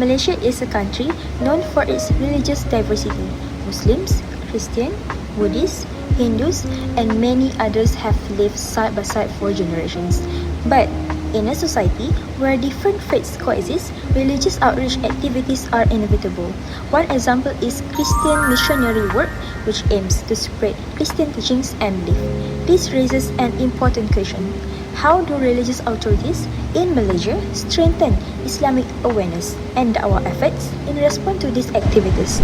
Malaysia is a country known for its religious diversity. Muslims, Christian, Buddhists, Hindus, and many others have lived side by side for generations. But in a society where different faiths coexist, religious outreach activities are inevitable. One example is Christian missionary work, which aims to spread Christian teachings and belief. This raises an important question. How do religious authorities in Malaysia strengthen Islamic awareness and da'wah efforts in response to these activities?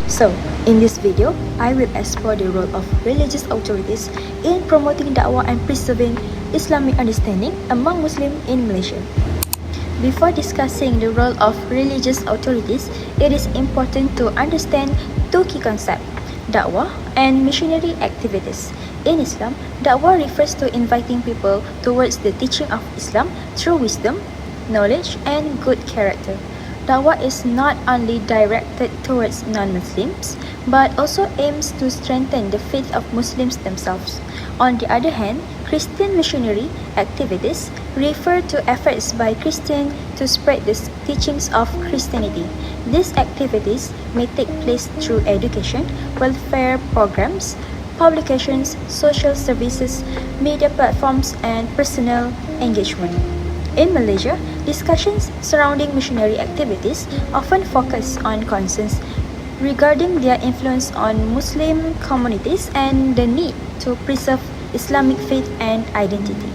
So, in this video, I will explore the role of religious authorities in promoting da'wah and preserving Islamic understanding among Muslims in Malaysia. Before discussing the role of religious authorities, it is important to understand two key concepts, da'wah and missionary activities. In Islam, da'wah refers to inviting people towards the teaching of Islam through wisdom, knowledge, and good character. Da'wah is not only directed towards non-Muslims, but also aims to strengthen the faith of Muslims themselves. On the other hand, Christian missionary activities refer to efforts by Christians to spread the teachings of Christianity. These activities may take place through education, welfare programs, publications, social services, media platforms, and personal engagement. In Malaysia, discussions surrounding missionary activities often focus on concerns regarding their influence on Muslim communities and the need to preserve Islamic faith and identity.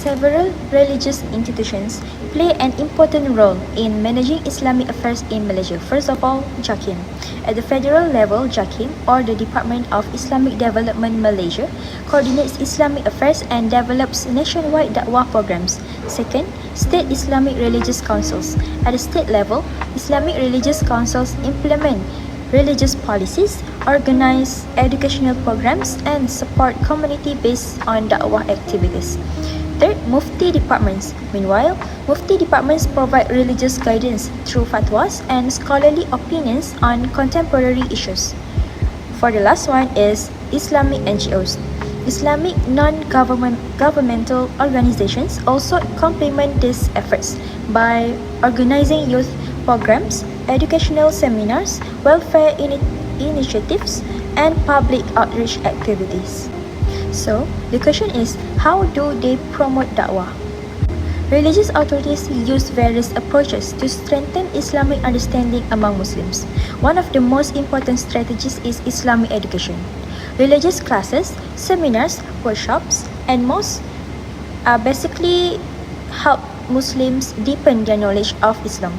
Several religious institutions play an important role in managing Islamic affairs in Malaysia. First of all, JAKIM. At the federal level, JAKIM, or the Department of Islamic Development Malaysia, coordinates Islamic affairs and develops nationwide da'wah programs. Second, state Islamic religious councils. At the state level, Islamic religious councils implement religious policies, organize educational programs, and support community based on da'wah activities. Third, Mufti departments. Meanwhile, Mufti departments provide religious guidance through fatwas and scholarly opinions on contemporary issues. For the last one is Islamic NGOs. Islamic non-governmental organizations also complement these efforts by organizing youth programs, educational seminars, welfare initiatives, and public outreach activities. So, the question is, how do they promote da'wah? Religious authorities use various approaches to strengthen Islamic understanding among Muslims. One of the most important strategies is Islamic education. Religious classes, seminars, workshops, and mosques are basically help Muslims deepen their knowledge of Islam.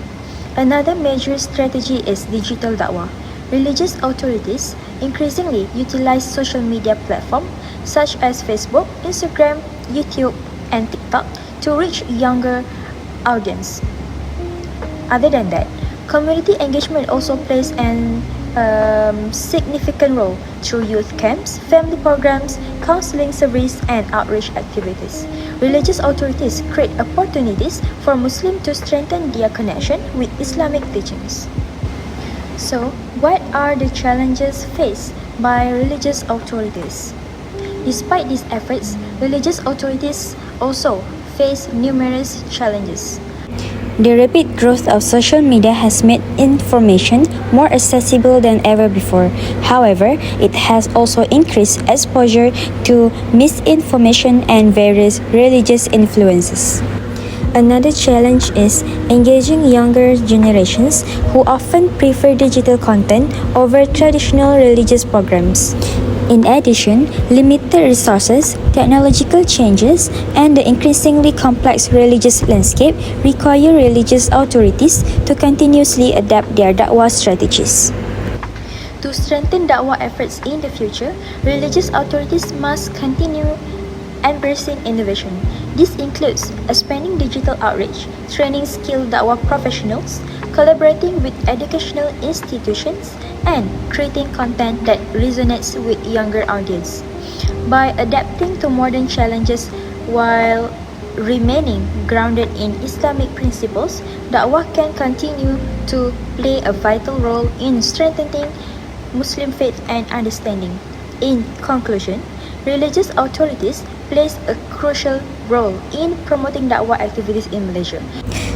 Another major strategy is digital da'wah. Religious authorities increasingly utilize social media platforms such as Facebook, Instagram, YouTube, and TikTok to reach younger audience. Other than that, community engagement also plays an significant role through youth camps, family programs, counseling service, and outreach activities. Religious authorities create opportunities for Muslims to strengthen their connection with Islamic teachings. So, what are the challenges faced by religious authorities? Despite these efforts, religious authorities also face numerous challenges. The rapid growth of social media has made information more accessible than ever before. However, it has also increased exposure to misinformation and various religious influences. Another challenge is engaging younger generations who often prefer digital content over traditional religious programs. In addition, limited resources, technological changes, and the increasingly complex religious landscape require religious authorities to continuously adapt their da'wah strategies. To strengthen da'wah efforts in the future, religious authorities must continue embracing innovation. This includes expanding digital outreach, training skilled da'wah professionals, collaborating with educational institutions, and creating content that resonates with younger audience. By adapting to modern challenges while remaining grounded in Islamic principles, da'wah can continue to play a vital role in strengthening Muslim faith and understanding. In conclusion, religious authorities plays a crucial role in promoting dakwah activities in Malaysia.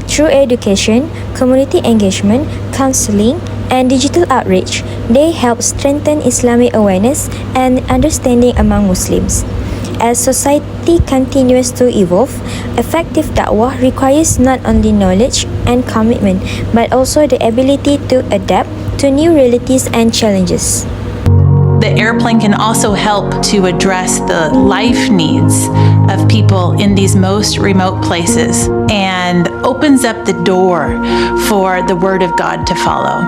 Through education, community engagement, counseling, and digital outreach, they help strengthen Islamic awareness and understanding among Muslims. As society continues to evolve, effective dakwah requires not only knowledge and commitment, but also the ability to adapt to new realities and challenges. The airplane can also help to address the life needs of people in these most remote places and opens up the door for the Word of God to follow.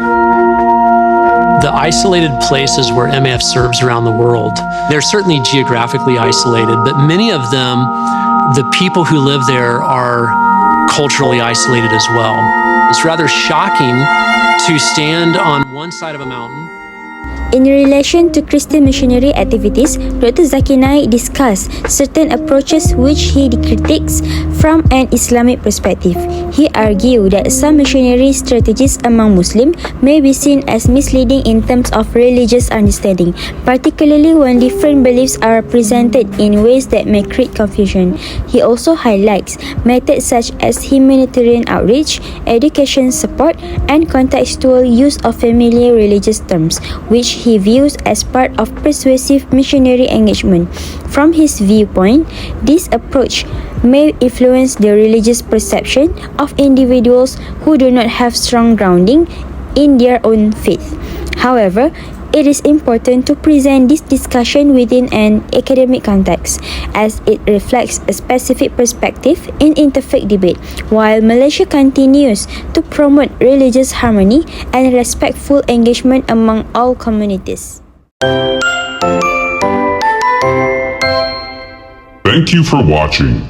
The isolated places where MAF serves around the world, they're certainly geographically isolated, but many of them, the people who live there are culturally isolated as well. It's rather shocking to stand on one side of a mountain. In relation to Christian missionary activities, Dr. Zakir Naik discussed certain approaches which he critiques from an Islamic perspective. He argued that some missionary strategies among Muslims may be seen as misleading in terms of religious understanding, particularly when different beliefs are presented in ways that may create confusion. He also highlights methods such as humanitarian outreach, education support, and contextual use of familiar religious terms, which he views as part of persuasive missionary engagement. From his viewpoint, this approach may influence the religious perception of individuals who do not have strong grounding in their own faith. However, it is important to present this discussion within an academic context, as it reflects a specific perspective in interfaith debate, while Malaysia continues to promote religious harmony and respectful engagement among all communities. Thank you for watching.